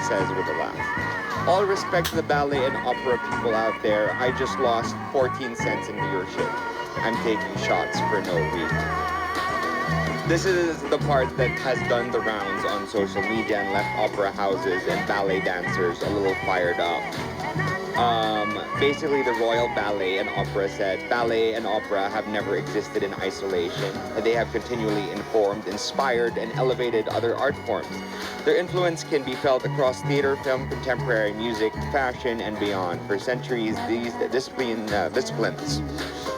says with a laugh. All respect to the ballet and opera people out there, I just lost 14 cents in viewership. I'm taking shots for no reason. This is the part that has done the rounds on social media and left opera houses and ballet dancers a little fired up. Basically, the Royal Ballet and Opera said ballet and opera have never existed in isolation. They have continually informed, inspired, and elevated other art forms. Their influence can be felt across theater, film, contemporary music, fashion, and beyond. For centuries, these disciplines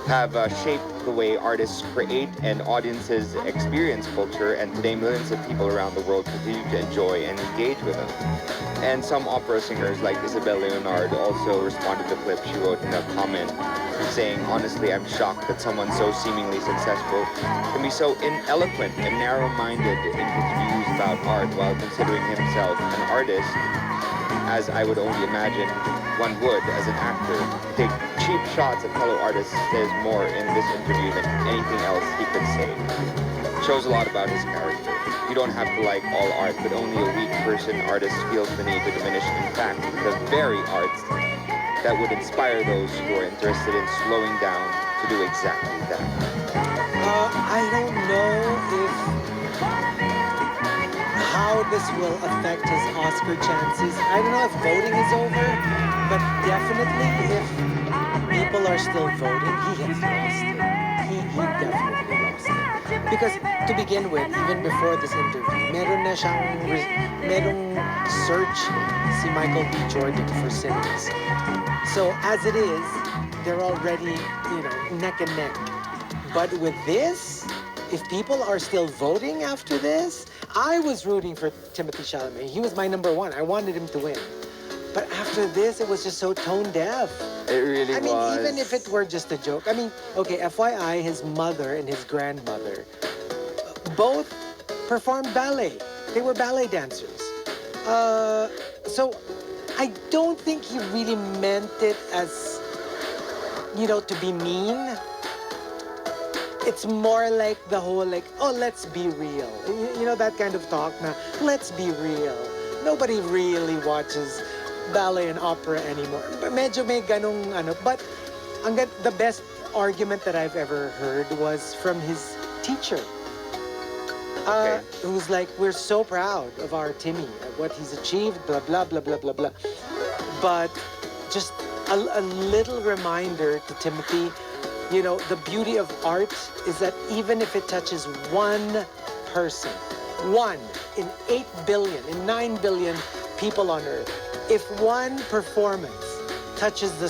have shaped the way artists create and audiences experience culture, and today millions of people around the world continue to enjoy and engage with them. And some opera singers like Isabel Leonard also responded to the clip. She wrote in a comment saying, "Honestly, I'm shocked that someone so seemingly successful can be so ineloquent and narrow-minded in his views about art while considering himself an artist, as I would only imagine one would as an actor. To take cheap shots at fellow artists says more in this interview than anything else he could say." Shows a lot about his character. You don't have to like all art, but only a weak person artist feels the need to diminish, in fact, the very arts that would inspire those who are interested in slowing down to do exactly that. I don't know if how this will affect his Oscar chances. I don't know if voting is over, but definitely if people are still voting, he has lost it. He definitely lost it. Because to begin with, even before this interview, merong search si Michael B. Jordan for Sinners. So as it is, they're already, neck and neck. But with this, if people are still voting after this, I was rooting for Timothée Chalamet. He was my number one. I wanted him to win. But after this, it was just so tone deaf. It really was. I mean, even if it were just a joke. I mean, okay, FYI, his mother and his grandmother both performed ballet. They were ballet dancers. So I don't think he really meant it as, to be mean. It's more like the whole, oh, let's be real. That kind of talk na, let's be real. Nobody really watches ballet and opera anymore. Medyo may ganong but the best argument that I've ever heard was from his teacher. Okay. Who's like, we're so proud of our Timmy, of what he's achieved, blah, blah, blah, blah, blah, blah. But just a little reminder to Timothy, the beauty of art is that even if it touches one person, one in 8 billion, in 9 billion people on Earth, if one performance touches the